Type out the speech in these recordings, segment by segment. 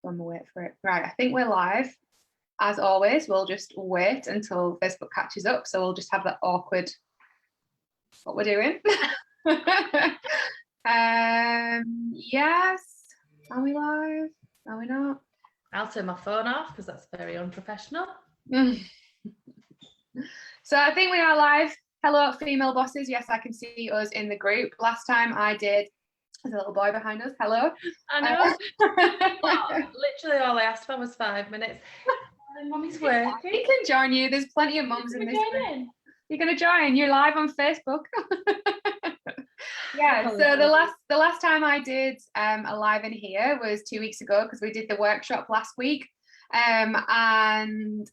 when we wait for it. Right, I think we're live. As always, we'll just wait until Facebook catches up. So we'll just have that awkward, what we're doing. Yes. Are we live? Are we not? I'll turn my phone off because that's very unprofessional. So I think we are live. Hello, female bosses. Yes, I can see us in the group. Last time I did, there's a little boy behind us. Hello. I know. Literally all I asked for was 5 minutes. Mummy's working. We can join you. There's plenty of mums in this group. You're going to join. You're live on Facebook. Yeah, so the last time I did a live in here was 2 weeks ago because we did the workshop last week, and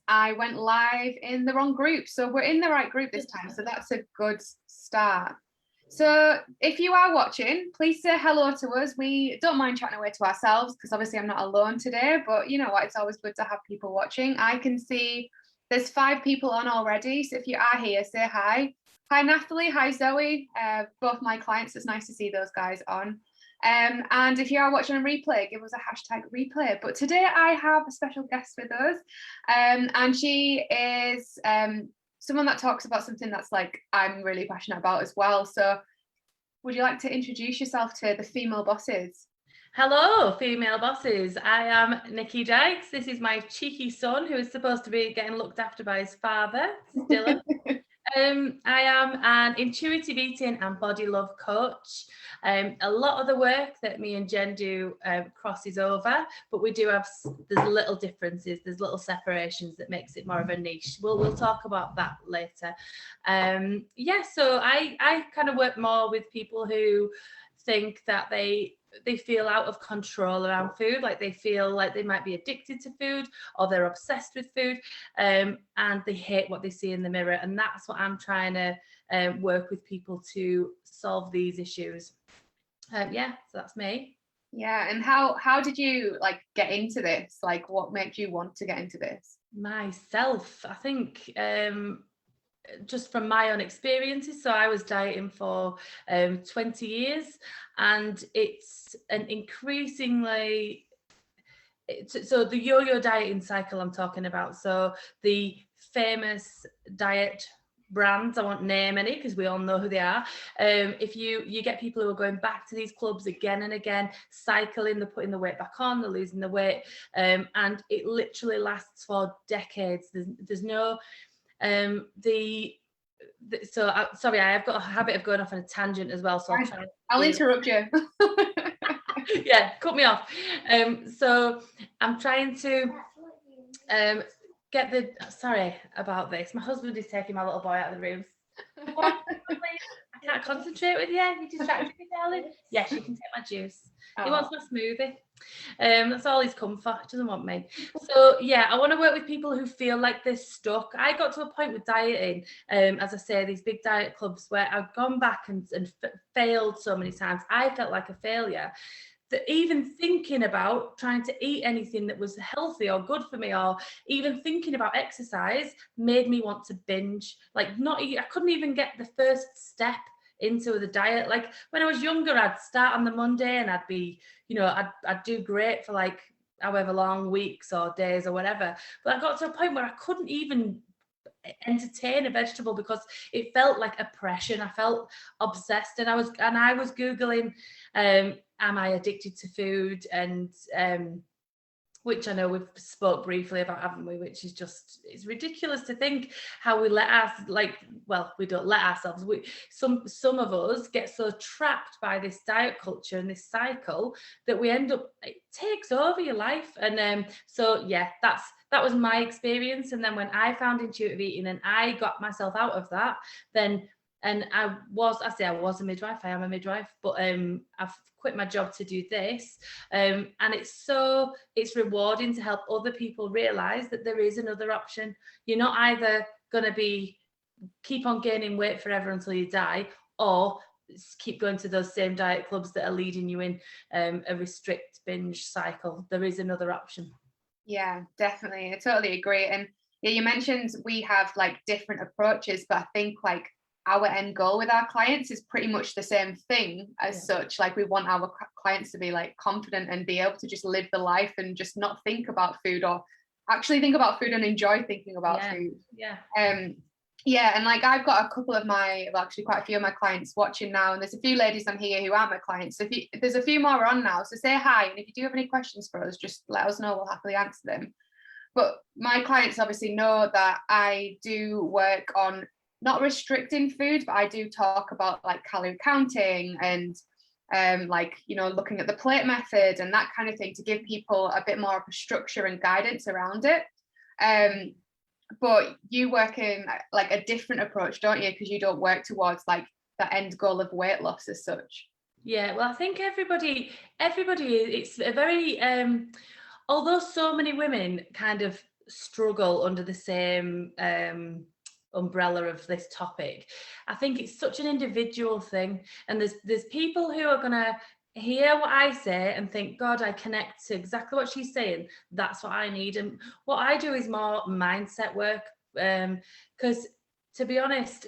I went live in the wrong group. So we're in the right group this time, so that's a good start. So if you are watching, please say hello to us. We don't mind chatting away to ourselves because obviously I'm not alone today, but you know what, it's always good to have people watching. I can see there's 5 people on already, so if you are here, say hi. Hi Nathalie, hi Zoe, both my clients. It's nice to see those guys on. And if you are watching a replay, give us a hashtag replay. But today I have a special guest with us, and she is someone that talks about something that's like I'm really passionate about as well. So would you like to introduce yourself to the female bosses? Hello, female bosses. I am Niki Dykes. This is my cheeky son who is supposed to be getting looked after by his father, Dylan. I am an intuitive eating and body love coach. A lot of the work that me and Jen do crosses over, but we do have, there's little differences, there's little separations that makes it more of a niche. We'll talk about that later. Yeah, so I kind of work more with people who think that they feel out of control around food, like they feel like they might be addicted to food or they're obsessed with food, and they hate what they see in the mirror. And that's what I'm trying to work with people to solve these issues. Yeah, so that's me. Yeah, and how did you like get into this? Like what made you want to get into this? Myself, I think just from my own experiences. So I was dieting for 20 years, and it's an increasingly, so the yo-yo dieting cycle I'm talking about, so the famous diet brands, I won't name any because we all know who they are. If you get people who are going back to these clubs again and again, cycling, they're putting the weight back on, they're losing the weight, and it literally lasts for decades. There's no sorry, I have got a habit of going off on a tangent as well, so I'll interrupt you. Yeah, cut me off. So I'm trying to get the, sorry about this, my husband is taking my little boy out of the room. I can't concentrate with you. You distracted me, darling. Yes, you can take my juice. He wants my smoothie. That's all he's come for. He doesn't want me. So yeah, I want to work with people who feel like they're stuck. I got to a point with dieting, as I say, these big diet clubs where I've gone back and failed so many times. I felt like a failure. That even thinking about trying to eat anything that was healthy or good for me, or even thinking about exercise, made me want to binge. Like I couldn't even get the first step into the diet. Like when I was younger, I'd start on the Monday and I'd be, you know, I'd do great for like however long, weeks or days or whatever. But I got to a point where I couldn't even entertain a vegetable because it felt like oppression. I felt obsessed, and I was Googling, am I addicted to food? And which I know we've spoke briefly about, haven't we? Which is just, it's ridiculous to think how we let we don't let ourselves. Some of us get so trapped by this diet culture and this cycle that we end up, it takes over your life. And so yeah, that was my experience. And then when I found intuitive eating and I got myself out of that, then, and I was a midwife, I am a midwife, but I've quit my job to do this. And it's rewarding to help other people realize that there is another option. You're not either going to keep on gaining weight forever until you die, or keep going to those same diet clubs that are leading you in a restrict binge cycle. There is another option. Yeah, definitely. I totally agree. And yeah, you mentioned we have like different approaches, but I think like our end goal with our clients is pretty much the same thing as such. Like, we want our clients to be like confident and be able to just live the life and just not think about food, or actually think about food and enjoy thinking about food. And like, I've got a couple of actually quite a few of my clients watching now, and there's a few ladies on here who are my clients. So there's a few more on now, so say hi, and if you do have any questions for us, just let us know, we'll happily answer them. But my clients obviously know that I do work on not restricting food, but I do talk about like calorie counting and like, you know, looking at the plate method and that kind of thing, to give people a bit more of a structure and guidance around it. But you work in like a different approach, don't you? Because you don't work towards like the end goal of weight loss as such. Yeah, well, I think everybody, it's a very, although so many women kind of struggle under the same umbrella of this topic, I think it's such an individual thing. And there's people who are gonna hear what I say and think, God, I connect to exactly what she's saying. That's what I need. And what I do is more mindset work, because to be honest,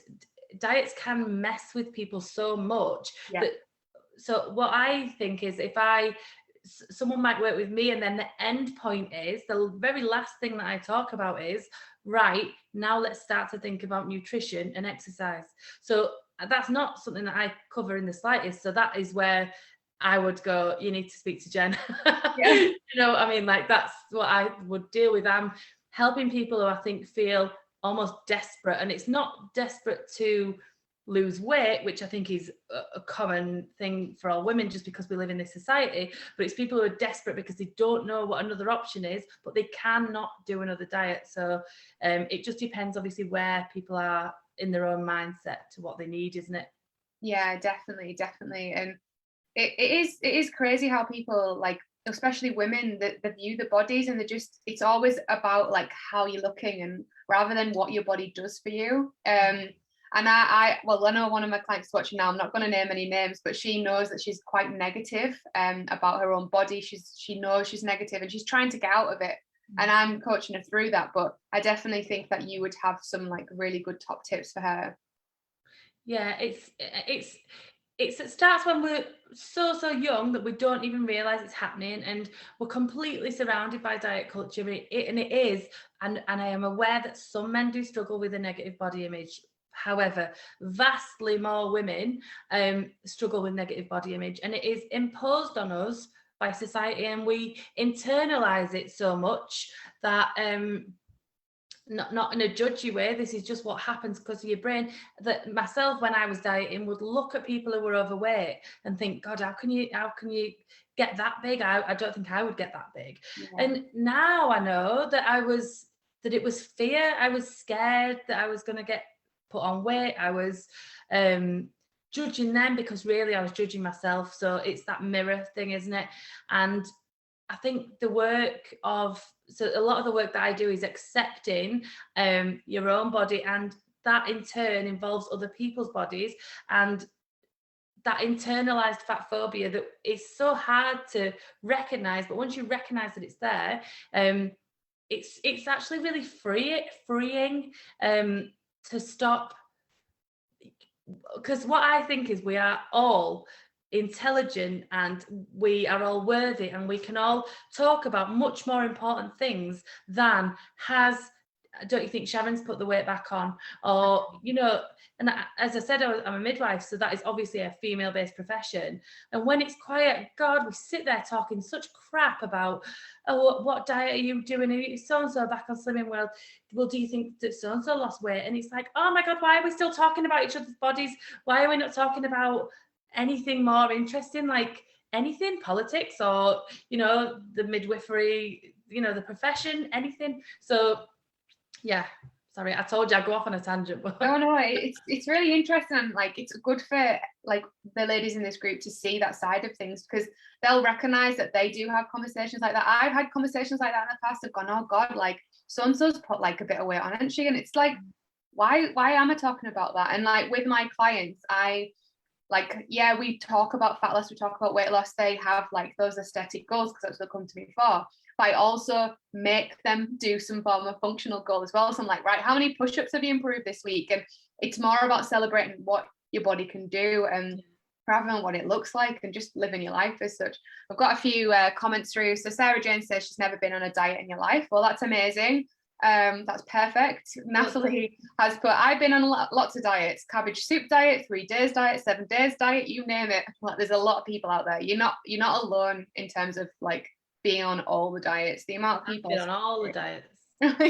diets can mess with people so much that. So what I think is, if someone might work with me, and then the end point is, the very last thing that I talk about is, right, now let's start to think about nutrition and exercise. So that's not something that I cover in the slightest. So that is where I would go, you need to speak to Jen. You know what I mean? Like, that's what I would deal with. I'm helping people who I think feel almost desperate, and it's not desperate to lose weight, which I think is a common thing for all women, just because we live in this society, but it's people who are desperate because they don't know what another option is, but they cannot do another diet. So it just depends, obviously, where people are in their own mindset to what they need, isn't it? Yeah, definitely. And it is crazy how people, like, especially women, that view the bodies, and it's always about like how you're looking, and rather than what your body does for you. And I know one of my clients watching now, I'm not going to name any names, but she knows that she's quite negative about her own body. She knows she's negative, and she's trying to get out of it. And I'm coaching her through that. But I definitely think that you would have some like really good top tips for her. Yeah, it starts when we're so young that we don't even realize it's happening, and we're completely surrounded by diet culture. And it is, and I am aware that some men do struggle with a negative body image. However, vastly more women struggle with negative body image, and it is imposed on us by society, and we internalize it so much that not in a judgy way, this is just what happens because of your brain. That myself, when I was dieting, would look at people who were overweight and think, God, how can you get that big? I don't think I would get that big. And now I know that it was fear. I was scared that I was going to get put on weight. I was judging them because really I was judging myself. So it's that mirror thing, isn't it? And I think a lot of the work that I do is accepting your own body, and that in turn involves other people's bodies, and that internalized fat phobia that is so hard to recognize. But once you recognize that it's there, it's actually really freeing to stop, because what I think is we are all intelligent and we are all worthy, and we can all talk about much more important things than don't you think Sharon's put the weight back on, or you know. And as I said, I'm a midwife, so that is obviously a female-based profession. And when it's quiet, God, we sit there talking such crap about, oh, what diet are you doing? Is so-and-so back on Slimming World? Well, do you think that so-and-so lost weight? And it's like, oh my God, why are we still talking about each other's bodies? Why are we not talking about anything more interesting, like anything, politics, or, you know, the midwifery, you know, the profession, anything? So, yeah. Sorry, I told you I'd go off on a tangent. No, it's really interesting, and like it's good for like the ladies in this group to see that side of things, because they'll recognize that they do have conversations like that. I've had conversations like that in the past. I've gone, oh God, like so-and-so's put like a bit of weight on, hasn't she? And it's like, why am I talking about that? And like with my clients, we talk about fat loss, we talk about weight loss. They have like those aesthetic goals because that's what they come to me for. But I also make them do some form of functional goal as well. So I'm like, right, how many push-ups have you improved this week? And it's more about celebrating what your body can do, and rather than what it looks like, and just living your life as such. I've got a few comments through. So Sarah Jane says she's never been on a diet in your life. Well, that's amazing. That's perfect. Natalie has put, I've been on lots of diets: cabbage soup diet, 3 days diet, 7 days diet, you name it. Like, there's a lot of people out there. You're not alone in terms of like being on all the diets. The amount of people I've been on all the diets.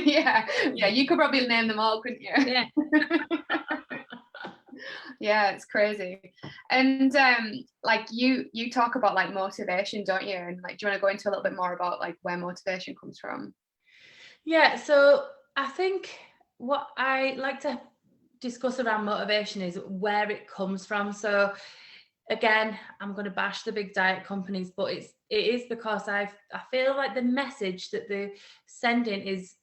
yeah, you could probably name them all, couldn't you? Yeah. Yeah, it's crazy. And like you talk about like motivation, don't you? And like, do you want to go into a little bit more about like where motivation comes from? Yeah, so I think what I like to discuss around motivation is where it comes from. So again, I'm going to bash the big diet companies, but it is because I feel like the message that they're sending is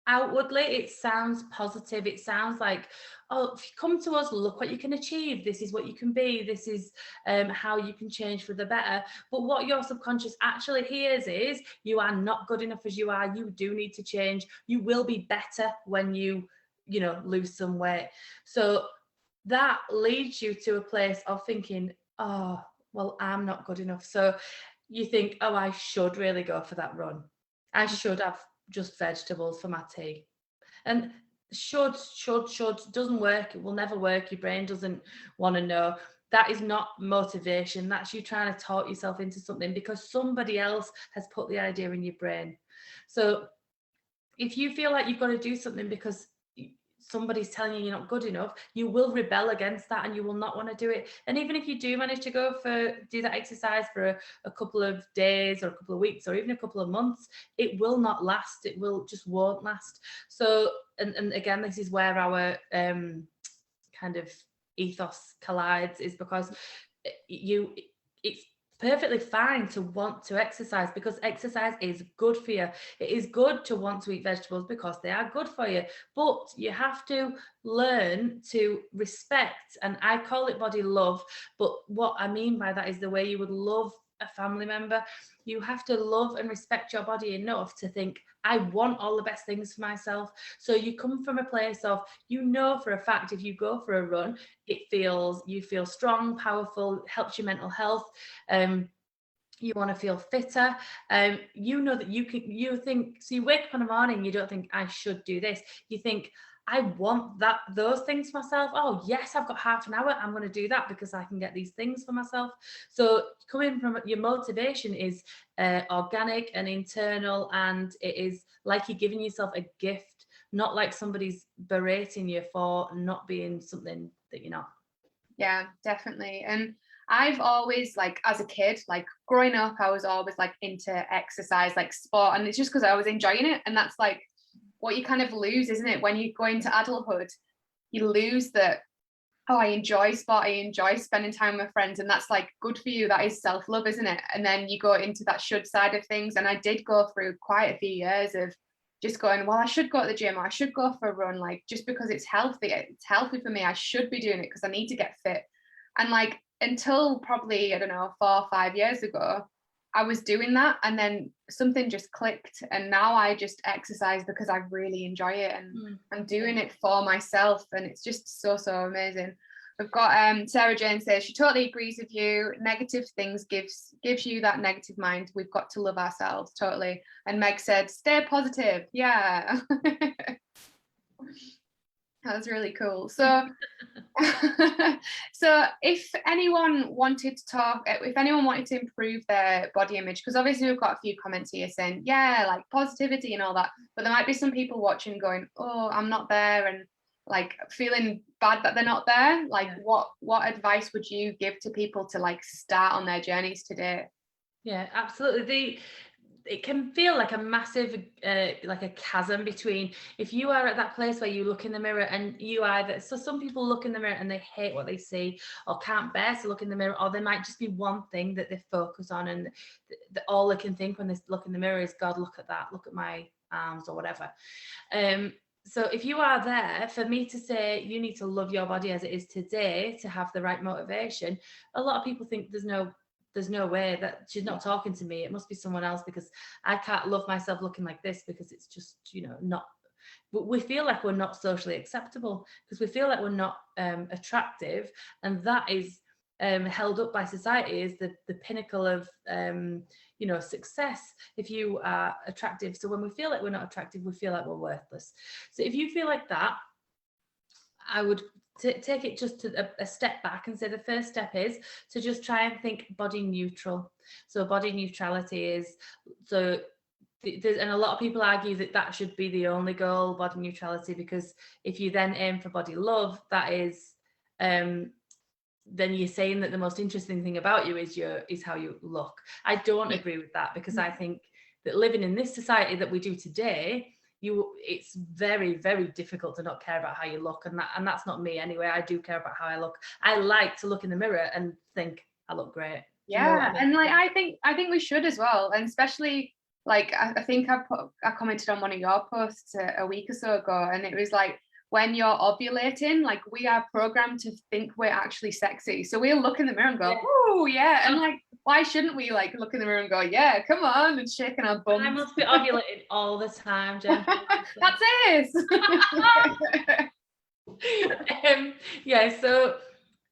outwardly, it sounds positive. It sounds like, oh, if you come to us, look what you can achieve. This is what you can be. This is how you can change for the better. But what your subconscious actually hears is, you are not good enough as you are. You do need to change. You will be better when you lose some weight. So that leads you to a place of thinking, oh, well, I'm not good enough. So you think, oh, I should really go for that run. I should have just vegetables for my tea. And should doesn't work. It will never work. Your brain doesn't want to know. That is not motivation. That's you trying to talk yourself into something because somebody else has put the idea in your brain. So if you feel like you've got to do something because somebody's telling you you're not good enough, you will rebel against that and you will not want to do it. And even if you do manage to do that exercise for a couple of days or a couple of weeks or even a couple of months, it will not last. It won't last. So, and again, this is where our kind of ethos collides, is because it's perfectly fine to want to exercise because exercise is good for you. It is good to want to eat vegetables because they are good for you, but you have to learn to respect, and I call it body love, but what I mean by that is the way you would love a family member. You have to love and respect your body enough to think, I want all the best things for myself. So you come from a place of, for a fact, if you go for a run, you feel strong, powerful, helps your mental health. You want to feel fitter. You know that you think, so you wake up in the morning, you don't think, I should do this. You think, I want those things for myself. Oh yes, I've got half an hour. I'm going to do that because I can get these things for myself. So coming from your motivation is organic and internal, and it is like you're giving yourself a gift, not like somebody's berating you for not being something that you're not. Yeah, definitely. And I've always, like, as a kid, like growing up, I was always like into exercise, like sport, and it's just because I was enjoying it. And that's like what you kind of lose, isn't it? When you go into adulthood, you lose that, oh, I enjoy sport, I enjoy spending time with friends, and that's like good for you. That is self-love, isn't it? And then you go into that should side of things. And I did go through quite a few years of just going, well, I should go to the gym, or I should go for a run, like just because it's healthy for me, I should be doing it because I need to get fit. And like until probably, I don't know, 4 or 5 years ago, I was doing that, and then something just clicked, and now I just exercise because I really enjoy it, and I'm doing it for myself, and it's just so amazing. We've got Sarah Jane says she totally agrees with you. Negative things gives you that negative mind. We've got to love ourselves, totally. And Meg said, stay positive. Yeah. That's really cool. So so if anyone wanted to improve their body image, because obviously we've got a few comments here saying, yeah, like positivity and all that, but there might be some people watching going, oh, I'm not there, and like feeling bad that they're not there. Like what advice would you give to people to like start on their journeys today? Yeah, absolutely. It can feel like a massive like a chasm between, if you are at that place where you look in the mirror and so some people look in the mirror and they hate what they see or can't bear to look in the mirror, or there might just be one thing that they focus on, and all they can think when they look in the mirror is, God, look at that, look at my arms or whatever. So if you are there, for me to say you need to love your body as it is today to have the right motivation, a lot of people think there's no way, that she's not talking to me, it must be someone else, because I can't love myself looking like this, because it's just not but we feel like we're not socially acceptable because we feel like we're not attractive, and that is held up by society as the pinnacle of success if you are attractive. So when we feel like we're not attractive, we feel like we're worthless. So if you feel like that, I would take it just to a step back and say the first step is to just try and think body neutral. So body neutrality is, so and a lot of people argue that should be the only goal, body neutrality, because if you then aim for body love, that is then you're saying that the most interesting thing about you is how you look. I don't agree with that, because I think that living in this society that we do today, it's very, very difficult to not care about how you look, and that's not me anyway. I do care about how I look. I like to look in the mirror and think I look great. Yeah, you know I mean? And like I think we should as well, and especially like I think I commented on one of your posts a week or so ago, and it was like, when you're ovulating, like we are programmed to think we're actually sexy. So we'll look in the mirror and go, oh yeah. And like, why shouldn't we like look in the mirror and go, yeah, come on, and shaking our bums? I must be ovulating all the time, Jen. That's it. Yeah, so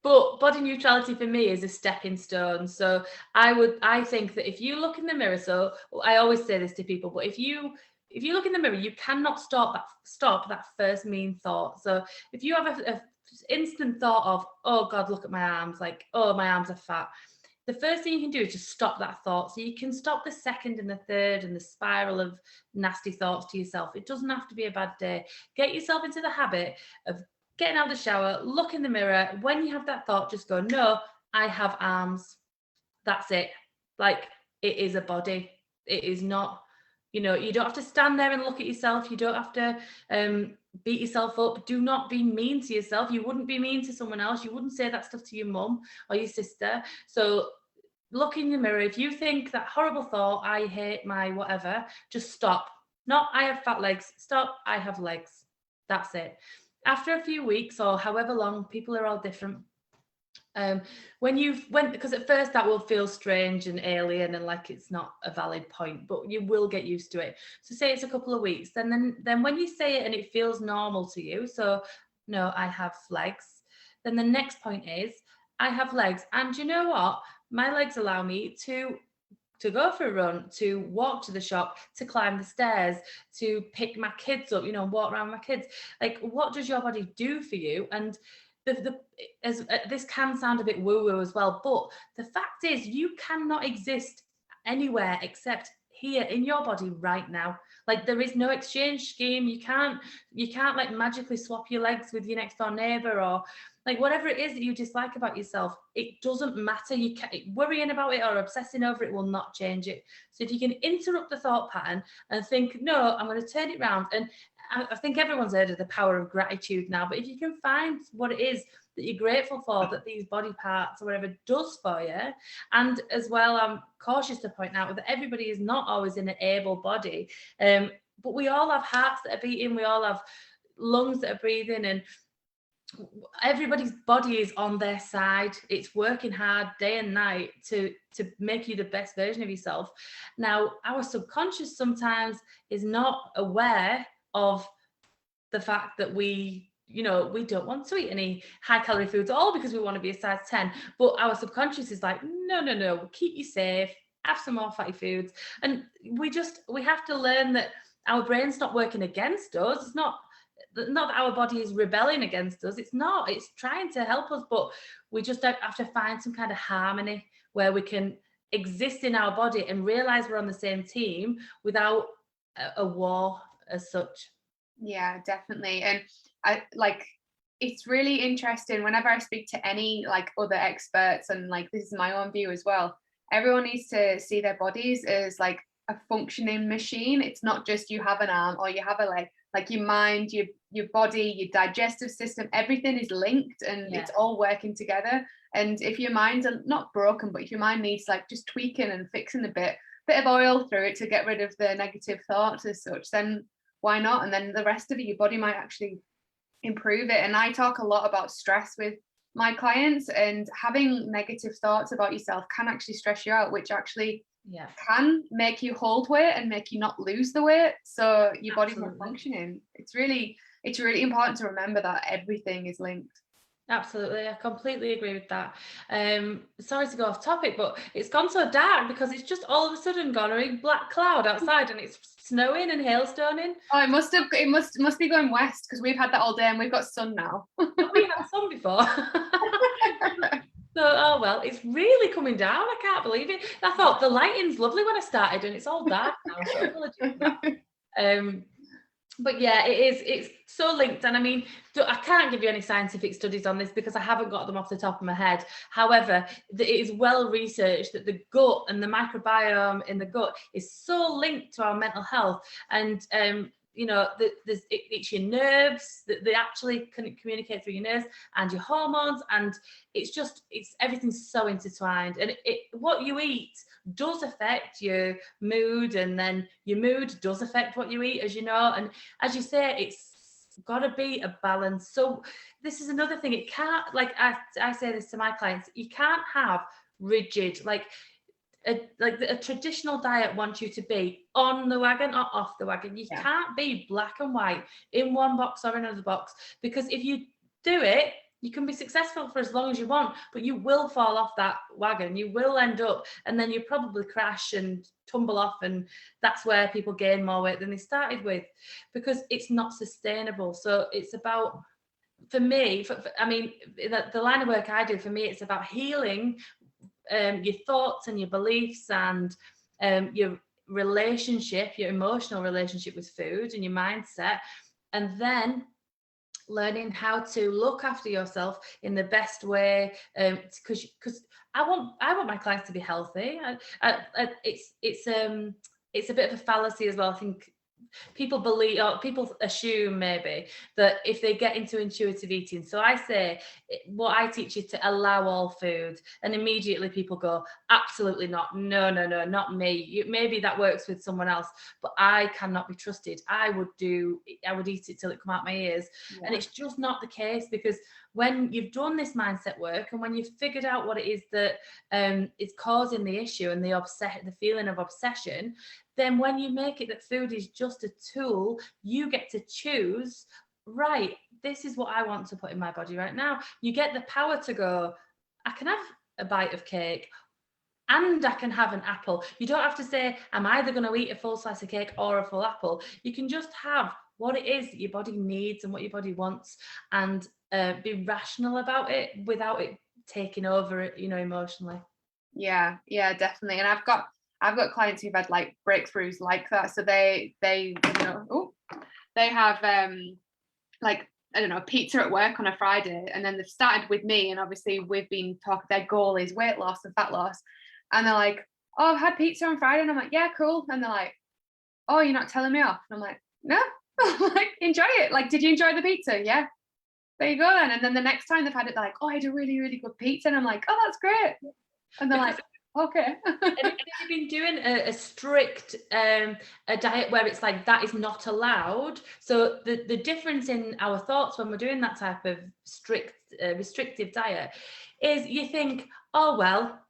but body neutrality for me is a stepping stone. So I think that if you look in the mirror, so I always say this to people, but if you look in the mirror, you cannot stop that first mean thought. So if you have a instant thought of, oh God, look at my arms, like, oh, my arms are fat, the first thing you can do is just stop that thought. So you can stop the second and the third and the spiral of nasty thoughts to yourself. It doesn't have to be a bad day. Get yourself into the habit of getting out of the shower, look in the mirror. When you have that thought, just go, no, I have arms. That's it. Like, it is a body. It is not, you don't have to stand there and look at yourself. You don't have to beat yourself up. Do not be mean to yourself. You wouldn't be mean to someone else. You wouldn't say that stuff to your mum or your sister. So look in the mirror. If you think that horrible thought, I hate my whatever, just stop. Not, I have fat legs. Stop, I have legs. That's it. After a few weeks or however long, people are all different. Because at first that will feel strange and alien and like it's not a valid point, but you will get used to it. So say it's a couple of weeks, then when you say it and it feels normal to you, so no, I have legs, then the next point is I have legs, and you know what? My legs allow me to go for a run, to walk to the shop, to climb the stairs, to pick my kids up, walk around my kids. Like, what does your body do for you? And this can sound a bit woo-woo as well, but the fact is you cannot exist anywhere except here in your body right now. Like, there is no exchange scheme. You can't like magically swap your legs with your next door neighbor, or like whatever it is that you dislike about yourself. It doesn't matter. You can't, worrying about it or obsessing over it will not change it. So if you can interrupt the thought pattern and think, no, I'm going to turn it around. And I think everyone's heard of the power of gratitude now, but if you can find what it is that you're grateful for, that these body parts or whatever does for you. And as well, I'm cautious to point out that everybody is not always in an able body, but we all have hearts that are beating, we all have lungs that are breathing, and everybody's body is on their side. It's working hard day and night to make you the best version of yourself. Now, our subconscious sometimes is not aware of the fact that we don't want to eat any high calorie foods at all because we want to be a size 10, but our subconscious is like, no, we'll keep you safe, have some more fatty foods. And we have to learn that our brain's not working against us. It's not that our body is rebelling against us. It's not. It's trying to help us, but we just have to find some kind of harmony where we can exist in our body and realize we're on the same team without a war as such. Yeah, definitely. And it's really interesting whenever I speak to any like other experts, and like this is my own view as well. Everyone needs to see their bodies as like a functioning machine. It's not just you have an arm or you have a leg. Like your mind, your body, your digestive system, everything is linked, and it's all working together. And if your mind's not broken, but if your mind needs like just tweaking and fixing a bit of oil through it to get rid of the negative thoughts as such, then why not? And then the rest of it, your body might actually improve it. And I talk a lot about stress with my clients, and having negative thoughts about yourself can actually stress you out, which actually can make you hold weight and make you not lose the weight, so your body's not Absolutely. functioning. It's really important to remember that everything is linked. Absolutely, I completely agree with that. Sorry to go off topic, but it's gone so dark because it's just all of a sudden gone a big black cloud outside and it's snowing and hailstoning. Oh, it must be going west, because we've had that all day and we've got sun now. We had sun before. So, oh well, it's really coming down. I can't believe it. I thought the lighting's lovely when I started and it's all dark now, so apologies for that. But yeah, it's so linked. And I mean, I can't give you any scientific studies on this because I haven't got them off the top of my head. However, it is well researched that the gut and the microbiome in the gut is so linked to our mental health. And you know, it's your nerves that they actually can communicate through your nerves and your hormones, and it's everything's so intertwined. And what you eat does affect your mood, and then your mood does affect what you eat, as you know. And as you say, it's got to be a balance. So this is another thing. It can't, like I say this to my clients, you can't have rigid, like a traditional diet wants you to be on the wagon or off the wagon. You can't be black and white in one box or another box, because if you do it, you can be successful for as long as you want, but you will fall off that wagon. You will end up, and then you probably crash and tumble off, and that's where people gain more weight than they started with, because it's not sustainable. So it's about, for me, I mean, the line of work I do, for me, it's about healing your thoughts and your beliefs and your relationship, your emotional relationship with food and your mindset, and then learning how to look after yourself in the best way, because I want my clients to be healthy. It's a bit of a fallacy as well. I think people believe, or people assume maybe, that if they get into intuitive eating, so I say what I teach is to allow all food, and immediately people go, absolutely not, no, not me. Maybe that works with someone else, but I cannot be trusted. I would eat it till it come out my ears. And it's just not the case, because when you've done this mindset work and when you've figured out what it is that is causing the issue and the feeling of obsession, then when you make it that food is just a tool, you get to choose, right, this is what I want to put in my body right now. You get the power to go, I can have a bite of cake and I can have an apple. You don't have to say, I'm either going to eat a full slice of cake or a full apple. You can just have what it is that your body needs and what your body wants, and be rational about it without it taking over it, you know, emotionally. Yeah, definitely. And I've got clients who've had like breakthroughs like that. So they you know, they have like, I don't know, pizza at work on a Friday, and then they've started with me, and obviously we've been talking, their goal is weight loss and fat loss, and they're like, oh, I've had pizza on Friday, and I'm like, yeah, cool. And they're like, oh, you're not telling me off? And I'm like, no. Like, enjoy it. Like, did you enjoy the pizza? Yeah, there you go then. And then the next time they've had it, they're like, oh, I had a really, really good pizza. And I'm like, oh, that's great. And they're like, okay. And if you've been doing a strict a diet where it's like that is not allowed, so the difference in our thoughts when we're doing that type of strict restrictive diet is, you think, oh well,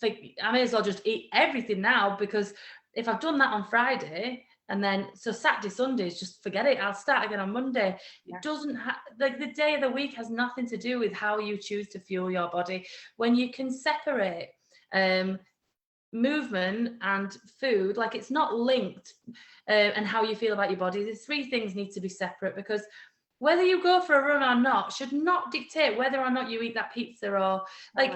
I may as well just eat everything now, because if I've done that on Friday, and then so Saturday, Sundays, just forget it, I'll start again on Monday. Yeah. It doesn't like, the day of the week has nothing to do with how you choose to fuel your body. When you can separate movement and food, like, it's not linked, and how you feel about your body, the three things need to be separate, because whether you go for a run or not should not dictate whether or not you eat that pizza, or like,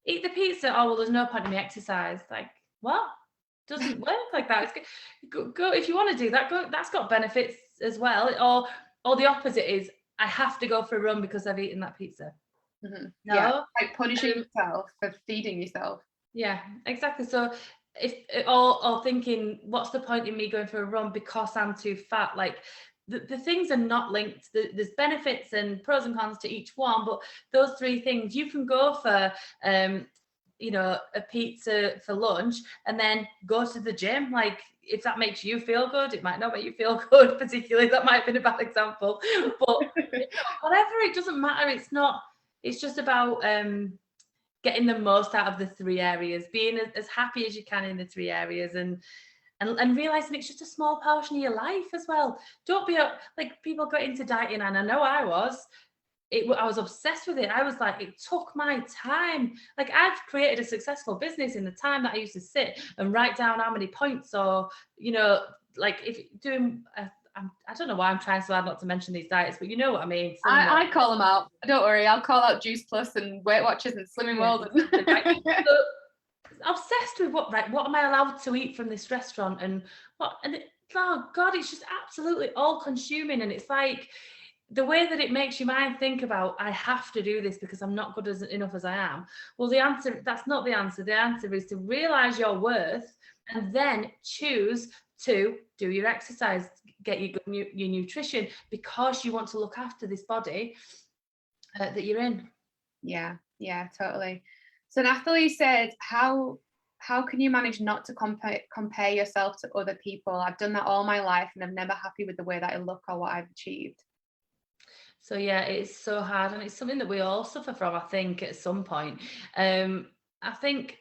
eat the pizza, oh well, there's no point in me exercise. Like, what? Doesn't work like that. It's go if you want to do that, go, that's got benefits as well. Or the opposite is, I have to go for a run because I've eaten that pizza. Mm-hmm. No, yeah, like punishing yourself for feeding yourself. Yeah, exactly. So if or thinking, what's the point in me going for a run because I'm too fat? Like, the things are not linked. There's benefits and pros and cons to each one, but those three things, you can go for you know, a pizza for lunch and then go to the gym. Like, if that makes you feel good, it might not make you feel good particularly. That might have been a bad example, but whatever, it doesn't matter. It's just about getting the most out of the 3 areas, being as happy as you can in the 3 areas, and realizing it's just a small portion of your life as well. Don't be like, people got into dieting, and I know I was obsessed with it. I was like, it took my time. Like, I've created a successful business in the time that I used to sit and write down how many points, or, you know, like if doing, I don't know why I'm trying so hard not to mention these diets, but you know what I mean. I call them out. Don't worry, I'll call out Juice Plus and Weight Watchers and Slimming World. So, obsessed with what am I allowed to eat from this restaurant, and oh God, it's just absolutely all consuming. And it's like, the way that it makes your mind think about, I have to do this because I'm not good enough as I am. Well, that's not the answer. The answer is to realize your worth, and then choose to do your exercise, get your nutrition, because you want to look after this body that you're in. Yeah, totally. So Nathalie said, how can you manage not to compare yourself to other people? I've done that all my life, and I'm never happy with the way that I look or what I've achieved. So yeah, it's so hard, and it's something that we all suffer from, I think, at some point. I think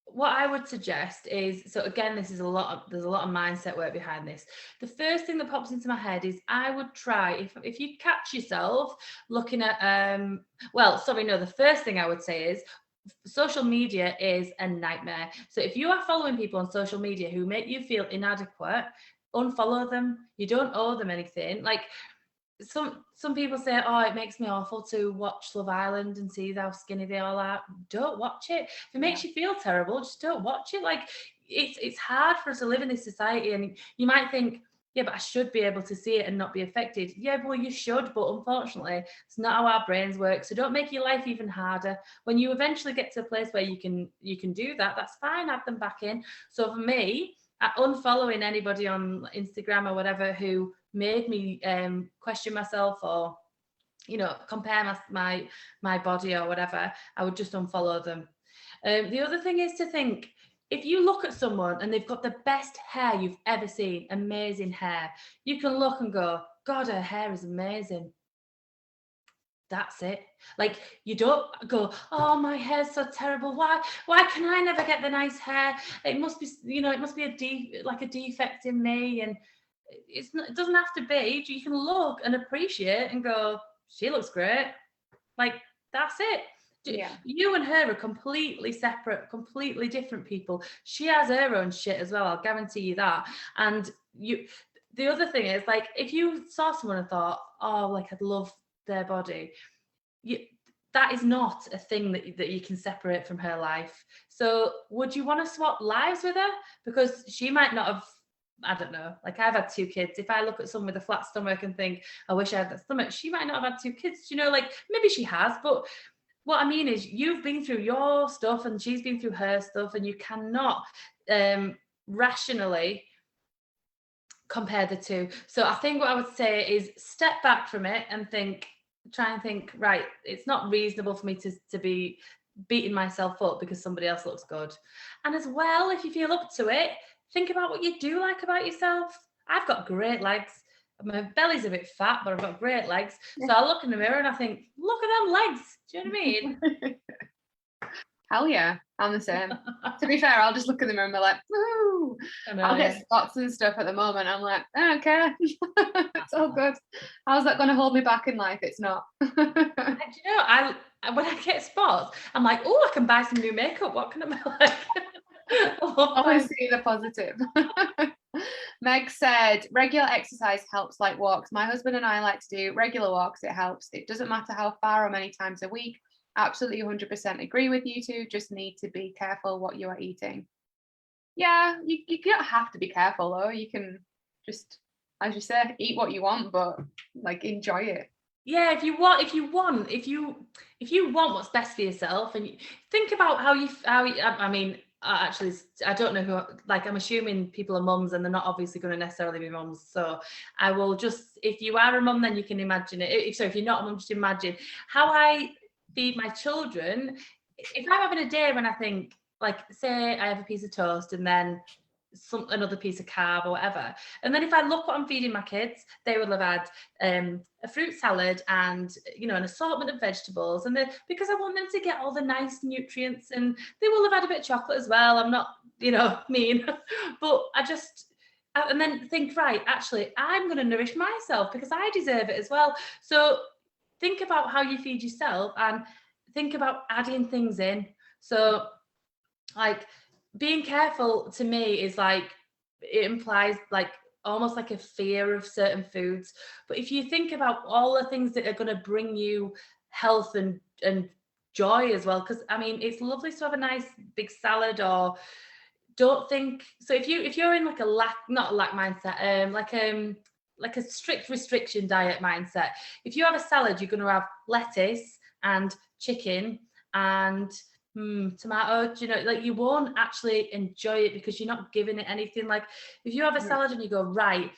what I would suggest is, so again, there's a lot of mindset work behind this. The first thing that pops into my head is, I would try, if you catch yourself looking at, the first thing I would say is, social media is a nightmare. So if you are following people on social media who make you feel inadequate, unfollow them. You don't owe them anything. Like, some people say, oh, it makes me awful to watch Love Island and see how skinny they all are. Don't watch it. If it makes you feel terrible, just don't watch it. Like, it's hard for us to live in this society, and you might think, yeah, but I should be able to see it and not be affected. Yeah, well, you should, but unfortunately, it's not how our brains work. So don't make your life even harder. When you eventually get to a place where you can do that, that's fine. Add them back in. So for me, unfollowing anybody on Instagram or whatever who made me question myself, or, you know, compare my body or whatever, I would just unfollow them. The other thing is to think, if you look at someone and they've got the best hair you've ever seen, amazing hair, you can look and go, God, her hair is amazing. That's it. Like, you don't go, oh, my hair's so terrible. Why can I never get the nice hair? It must be, you know, it must be a defect in me. And it doesn't have to be. You can look and appreciate and go, she looks great. Like, that's it. Yeah. You and her are completely separate, completely different people. She has her own shit as well, I'll guarantee you that. And the other thing is, like, if you saw someone and thought, oh, like, I'd love their body, that is not a thing that you can separate from her life. So would you want to swap lives with her? Because she might not have, I don't know, like, I've had 2 kids. If I look at someone with a flat stomach and think, I wish I had that stomach, she might not have had 2 kids. You know, like, maybe she has, but what I mean is, you've been through your stuff and she's been through her stuff, and you cannot rationally compare the two. So I think what I would say is, step back from it and try and think, right, it's not reasonable for me to be beating myself up because somebody else looks good. And as well, if you feel up to it, think about what you do like about yourself. I've got great legs. My belly's a bit fat, but I've got great legs. So I look in the mirror and I think, look at them legs. Do you know what I mean? Hell yeah, I'm the same. To be fair, I'll just look in the mirror and be like, woo. I'll get spots and stuff at the moment. I'm like, I don't care. It's all good. How's that going to hold me back in life? It's not. You know, when I get spots, I'm like, oh, I can buy some new makeup. What can I be like? Always see the positive. Meg said, regular exercise helps, like walks. My husband and I like to do regular walks. It helps. It doesn't matter how far or many times a week. Absolutely 100% agree with you two. Just need to be careful what you are eating. Yeah, you don't have to be careful though. You can just, as you said, eat what you want, but like, enjoy it. Yeah, if you want what's best for yourself, and think about how I mean, actually, I don't know who, like, I'm assuming people are mums and they're not obviously going to necessarily be mums. So I will just, if you are a mum, then you can imagine it. If you're not a mum, just imagine how I feed my children. If I'm having a day when I think, like, say I have a piece of toast and then another piece of carb or whatever. And then if I look what I'm feeding my kids, they will have had a fruit salad and, you know, an assortment of vegetables, and because I want them to get all the nice nutrients, and they will have had a bit of chocolate as well. I'm not, you know, mean, but and then think, right, actually, I'm going to nourish myself because I deserve it as well. So think about how you feed yourself and think about adding things in. So like being careful to me is like, it implies like almost like a fear of certain foods. But if you think about all the things that are going to bring you health and joy as well, because I mean, it's lovely to have a nice big salad, or don't think so if you're in like not a lack mindset, like a strict restriction diet mindset. If you have a salad, you're going to have lettuce and chicken and tomatoes, you know, like you won't actually enjoy it because you're not giving it anything. Like if you have a salad and you go, right,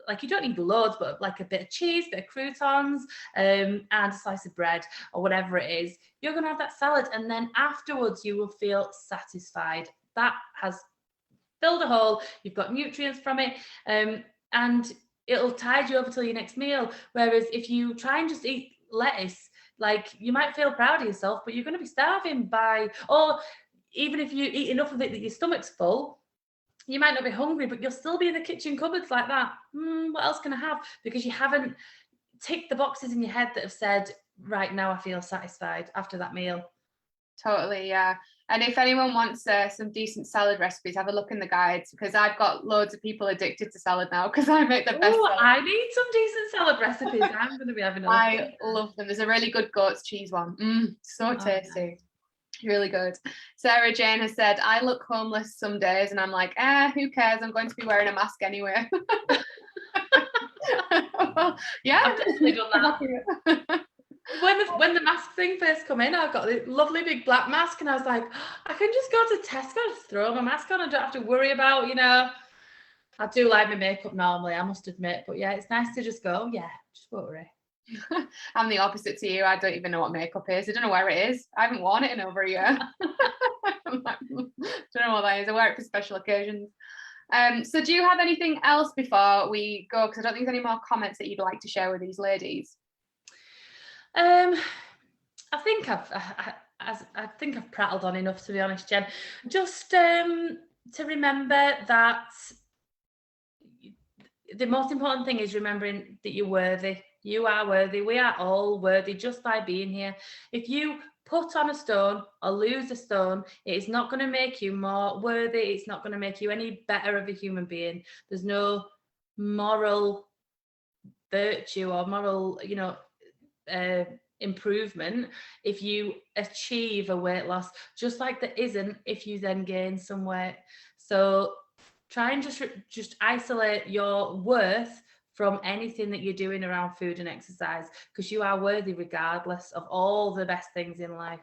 like you don't need loads, but like a bit of cheese, bit of croutons, and a slice of bread or whatever it is, you're going to have that salad, and then afterwards you will feel satisfied. That has filled a hole, you've got nutrients from it, and it'll tide you over till your next meal. Whereas if you try and just eat lettuce, like you might feel proud of yourself, but you're going to be starving or even if you eat enough of it that your stomach's full, you might not be hungry, but you'll still be in the kitchen cupboards like that. What else can I have? Because you haven't ticked the boxes in your head that have said, right, now I feel satisfied after that meal. Totally, yeah. And if anyone wants some decent salad recipes, have a look in the guides, because I've got loads of people addicted to salad now because I make the best salad. I need some decent salad recipes. I'm going to be having a look. I love them. There's a really good goat's cheese one. So tasty. Really good. Sarah Jane has said, I look homeless some days, and I'm like, who cares? I'm going to be wearing a mask anyway. Well, yeah. I've definitely done that. When the mask thing first come in, I got this lovely big black mask, and I was like, I can just go to Tesco, throw my mask on, I don't have to worry about, you know. I do like my makeup normally, I must admit, but yeah, it's nice to just go, just won't worry. I'm the opposite to you. I don't even know what makeup is. I don't know where it is. I haven't worn it in over a year. Don't know what that is. I wear it for special occasions. So do you have anything else before we go? Because I don't think there's any more comments that you'd like to share with these ladies. I think I've prattled on enough, to be honest, Jen. Just to remember that the most important thing is remembering that you're worthy. You are worthy. We are all worthy just by being here. If you put on a stone or lose a stone, it is not going to make you more worthy. It's not going to make you any better of a human being. There's no moral virtue or moral, improvement if you achieve a weight loss, just like there isn't if you then gain some weight. So try and just isolate your worth from anything that you're doing around food and exercise, because you are worthy regardless of all the best things in life.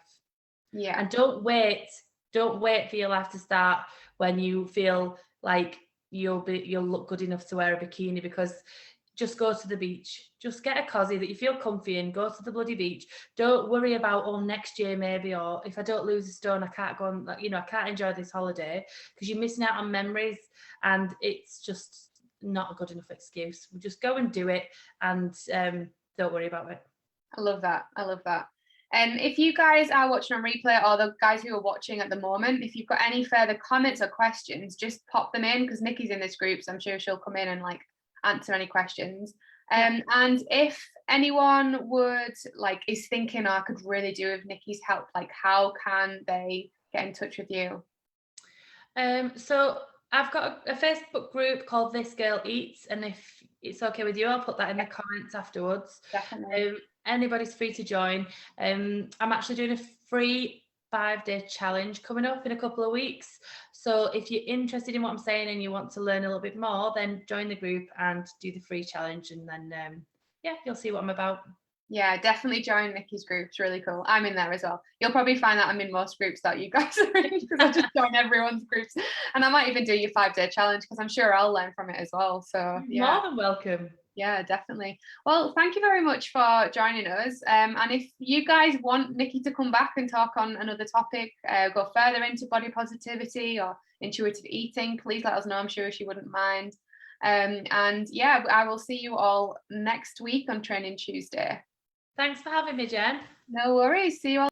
Yeah. And don't wait for your life to start when you feel like you'll look good enough to wear a bikini, because just go to the beach. Just get a cozy that you feel comfy in. Go to the bloody beach. Don't worry about, next year maybe, or if I don't lose a stone, I can't go on, I can't enjoy this holiday, because you're missing out on memories, and it's just not a good enough excuse. We just go and do it, and don't worry about it. I love that. And if you guys are watching on replay, or the guys who are watching at the moment, if you've got any further comments or questions, just pop them in, because Niki's in this group, so I'm sure she'll come in and answer any questions. And if anyone is thinking, I could really do with Niki's help, how can they get in touch with you? So I've got a Facebook group called This Girl Eats, and if it's okay with you, I'll put that in the comments afterwards. Definitely. Anybody's free to join. I'm actually doing a free 5-day challenge coming up in a couple of weeks. So if you're interested in what I'm saying and you want to learn a little bit more, then join the group and do the free challenge, and then you'll see what I'm about. Yeah, definitely join Niki's group. It's really cool. I'm in there as well. You'll probably find that I'm in most groups that you guys are in, because I just join everyone's groups. And I might even do your 5-day challenge, because I'm sure I'll learn from it as well. So more than welcome. Yeah, definitely. Well, thank you very much for joining us. And if you guys want Niki to come back and talk on another topic, go further into body positivity or intuitive eating, please let us know. I'm sure she wouldn't mind. And yeah, I will see you all next week on Training Tuesday. Thanks for having me, Jen. No worries. See you all.